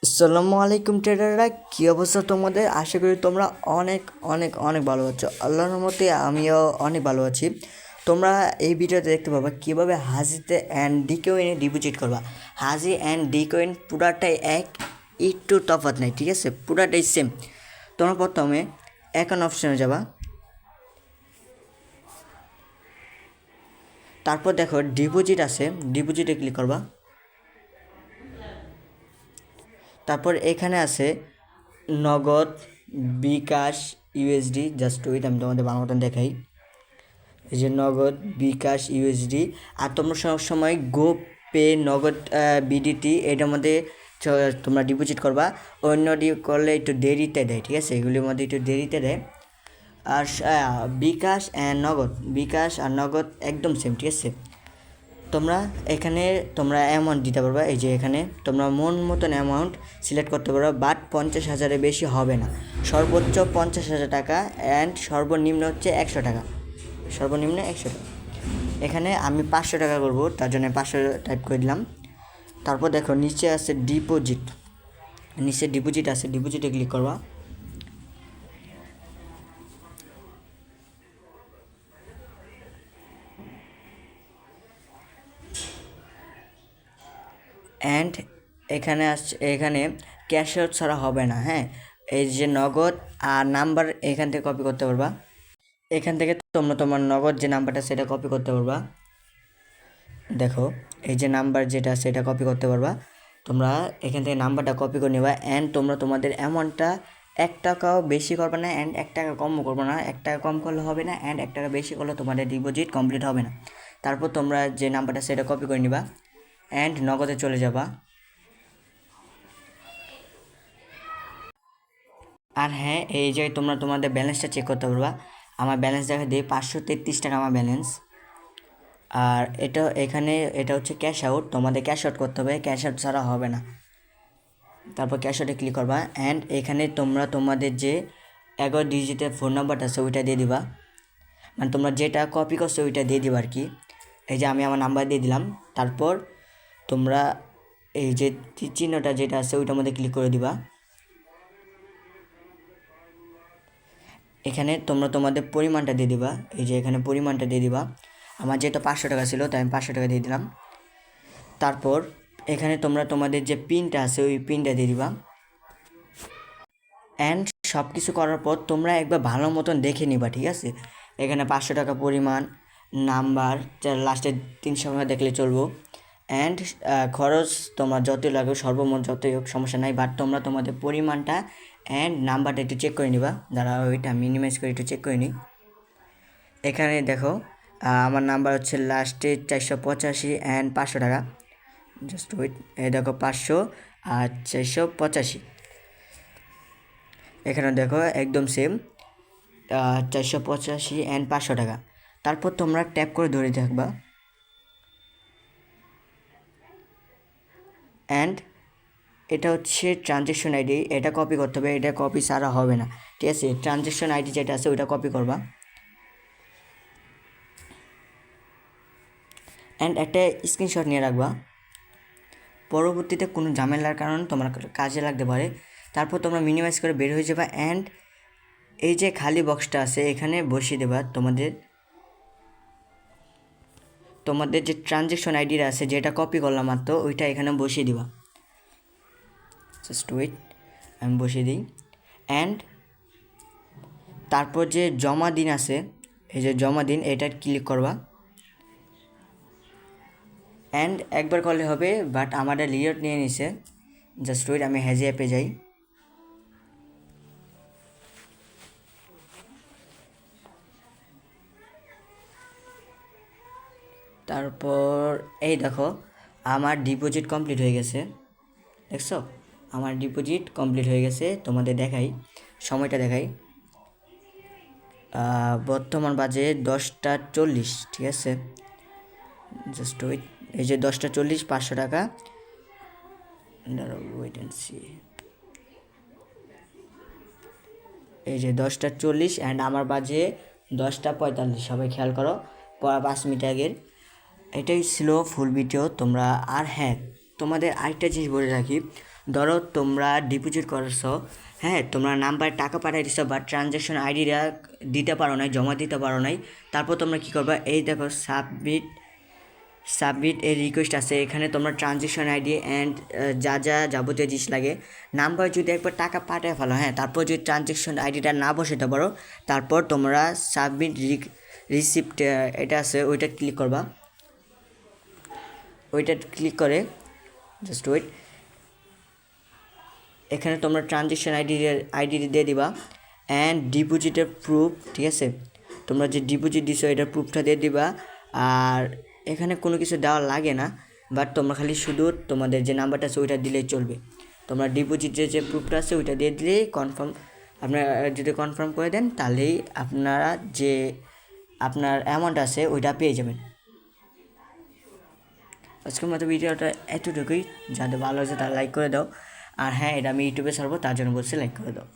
আসসালামু আলাইকুম ট্রেডাররা, কী অবস্থা তোমাদের? আশা করি তোমরা অনেক অনেক অনেক ভালো আছো। আল্লাহর রহমতে আমিও অনেক ভালো আছি। তোমরা এই ভিডিওতে দেখতে পাবা কীভাবে হাজিতে অ্যান্ড ডিকয়েনে ডিপোজিট করবা। হাজি অ্যান্ড ডিকয়েন পুরাটাই এক, একটু তফাৎ নেই, ঠিক আছে? পুরাটাই সেম। তোমরা প্রথমে অ্যাকাউন্ট অপশনে যাবা, তারপর দেখো ডিপোজিট আছে, ডিপোজিটে ক্লিক করবা। তারপর এখানে আছে নগদ, বিকাশ, ইউএসডি। জাস্ট ওইটা আমি তোমাদের বাংলা মতন দেখাই। এই যে নগদ, বিকাশ, ইউএসডি। আর তোমরা সবসময় গো পে, নগদ, বিডিটি এটার মধ্যে তোমরা ডিপোজিট করবা। অন্য করলে একটু দেরিতে দেয়, ঠিক আছে? এগুলির মধ্যে একটু দেরিতে দেয়। আর বিকাশ অ্যান্ড নগদ, বিকাশ আর নগদ একদম সেম, ঠিক আছে? তোমরা এখানে তোমরা অ্যামাউন্ট দিতে পারবা। এই যে এখানে তোমরা মন মতন অ্যামাউন্ট সিলেক্ট করতে পারবা, বাট 50,000-এর বেশি হবে না। সর্বোচ্চ 50,000 টাকা অ্যান্ড সর্বনিম্ন হচ্ছে 100 টাকা, সর্বনিম্ন 100 টাকা। এখানে আমি 500 টাকা করবো, তার জন্য 500 টাইপ করে দিলাম। তারপর দেখো নিচে আছে ডিপোজিট, নিচে ডিপোজিট আছে, ডিপোজিটে ক্লিক করবা। অ্যান্ড এখানে আসছে, এখানে ক্যাশ আউট ছাড়া হবে না, হ্যাঁ? এই যে নগদ আর নাম্বার এখান থেকে কপি করতে পারবা। এখান থেকে তোমরা তোমার নগদ যে নাম্বারটা সেটা কপি করতে পারবা। দেখো এই যে নাম্বার যেটা সেটা কপি করতে পারবা। তোমরা এখান থেকে নাম্বারটা কপি করে নেবা অ্যান্ড তোমরা তোমাদের অ্যামাউন্টটা 1 টাকাও বেশি করবে না অ্যান্ড 1 টাকা কমও করবে না। 1 টাকা কম করলে হবে না অ্যান্ড 1 টাকা বেশি করলে তোমাদের ডিপোজিট কমপ্লিট হবে না। তারপর তোমরা যে নাম্বারটা সেটা কপি করে নিবা অ্যান্ড নগদে চলে যাবা। আর হ্যাঁ, এই যে তোমরা তোমাদের ব্যালেন্সটা চেক করতে পারবা। আমার ব্যালেন্স দেখা দিয়ে 533 টাকা আমার ব্যালেন্স। আর এটা এখানে এটা হচ্ছে ক্যাশ আউট, তোমাদের ক্যাশ আউট করতে হবে, ক্যাশ আউট ছাড়া হবে না। তারপর ক্যাশ আউটে ক্লিক করবা অ্যান্ড এখানে তোমরা তোমাদের যে 11 ডিজিটের ফোন নাম্বারটা আছে ওইটা দিয়ে দিবা, মানে তোমরা যেটা কপি করছো ওইটা দিয়ে দিবা আর কি। এই যে আমি আমার নাম্বার দিয়ে দিলাম। তারপর তোমরা এই যে চিহ্নটা যেটা আছে ওইটার মধ্যে ক্লিক করে দিবা। এখানে তোমরা তোমাদের পরিমাণটা দিয়ে দিবা, এই যে এখানে পরিমাণটা দিয়ে দিবা। আমার যেহেতু 500 টাকা ছিল তাই আমি 500 টাকা দিয়ে দিলাম। তারপর এখানে তোমরা তোমাদের যে পিনটা আছে ওই পিনটা দিয়ে দিবা অ্যান্ড সব কিছু করার পর তোমরা একবার ভালো মতন দেখে নিবা, ঠিক আছে? এখানে 500 টাকা পরিমাণ, নাম্বার, লাস্টে 300 টাকা দেখলে চলবো অ্যান্ড খরচ তোমার যতই লাগবে, সর্বমোট যতই হোক সমস্যা নাই, বাট তোমরা তোমাদের পরিমাণটা অ্যান্ড নাম্বারটা একটু চেক করে নিবা। দাঁড়া ওইটা মিনিমাইজ করে একটু চেক করে নিই। এখানে দেখো আমার নাম্বার হচ্ছে লাস্টে 485 অ্যান্ড 500 টাকা। জাস্ট ওয়েট, এই দেখো 500 আর 485। এখানে দেখো একদম সেম, 485 অ্যান্ড 500 টাকা। তারপর তোমরা ট্যাপ করে ধরে থাকবা অ্যান্ড এটা হচ্ছে ট্রানজ্যাকশন আইডি, এটা কপি করতে হবে, এটা কপি ছাড়া হবে না, ঠিক আছে? ট্রানজ্যাকশন আইডি যেটা আছে ওইটা কপি করবা অ্যান্ড একটা স্ক্রিনশট নিয়ে রাখবা, পরবর্তীতে কোনো ঝামেলার কারণে তোমার কাজে লাগতে পারে। তারপর তোমরা মিনিমাইজ করে বের হয়ে যাবা অ্যান্ড এই যে খালি বক্সটা আছে এখানে বসিয়ে দেবা তোমাদের তোমাদের যে ট্রানজ্যাকশন আইডিটা আছে যেটা কপি করলাম মাত্র ওইটা এখানে বসিয়ে দিবা। জাস্ট ওয়েট, আমি বসিয়ে দিই অ্যান্ড তারপর যে জমা দিন আছে, এই যে জমা দিন এটা ক্লিক করবা অ্যান্ড একবার করলে হবে, বাট আমাদের লিওট নিয়ে নিছে। জাস্ট ওয়েট, আমি হেজি অ্যাপে যাই। তারপর এই দেখো আমার ডিপোজিট কমপ্লিট হয়ে গেছে, দেখছো? আমার ডিপোজিট কমপ্লিট হয়ে গেছে। তোমাদের দেখাই, সময়টা দেখাই। বর্তমান বাজে 10টা 40, ঠিক আছে? জাস্ট ওয়েট, এই যে 10টা 40, 500 টাকা। ওয়েট অ্যান্ড সি, এই যে 10টা 40 অ্যান্ড আমার বাজে 10টা 45। সবাই খেয়াল করো, 5 মিনিট আগের। এটাই ছিল ফুল ভিডিও তোমরা। আর হ্যাঁ, তোমাদের আরেকটা জিনিস বলে রাখি, ধরো তোমরা ডিপোজিট করছো, হ্যাঁ, তোমরা নাম্বারে টাকা পাঠিয়ে দিছো বাট ট্রানজ্যাকশন আইডিটা দিতে পারো নাই, জমা দিতে পারো নাই। তারপর তোমরা কী করবা, এই দেখো সাবমিট এর রিকোয়েস্ট আছে, এখানে তোমরা ট্রানজ্যাকশন আইডি অ্যান্ড যা যা যাবতীয় জিনিস লাগে, নাম্বার যদি একবার টাকা পাঠিয়ে ফেলো, হ্যাঁ, তারপর যদি ট্রানজ্যাকশন আইডিটা না বসাতে পারো, তারপর তোমরা সাবমিট রিসিপ্ট এটা আছে ওইটা ক্লিক করবা। ওইটা ক্লিক করে জাস্ট ওয়েট, এখানে তোমরা ট্রানজ্যাকশন আইডি দিয়ে দিবা অ্যান্ড ডিপোজিটের প্রুফ, ঠিক আছে, তোমরা যে ডিপোজিট দিছো এটার প্রুফটা দিয়ে দিবা। আর এখানে কোনো কিছু দেওয়া লাগে না, বাট তোমরা খালি শুধু তোমাদের যে নাম্বারটা আছে ওইটা দিলেই চলবে। তোমরা ডিপোজিটের যে প্রুফটা আছে ওইটা দিয়ে দিলেই কনফার্ম, আপনারা যদি কনফার্ম করে দেন তাহলেই আপনারা যে আপনার অ্যামাউন্ট আছে ওইটা পেয়ে যাবেন। আজকের মতো ভিডিওটা এতটুকুই, যাদের ভালো হয়েছে তারা লাইক করে দাও। আর হ্যাঁ, এটা আমি ইউটিউবে ছাড়বো, তার জন্য বলছি লাইক করে দাও।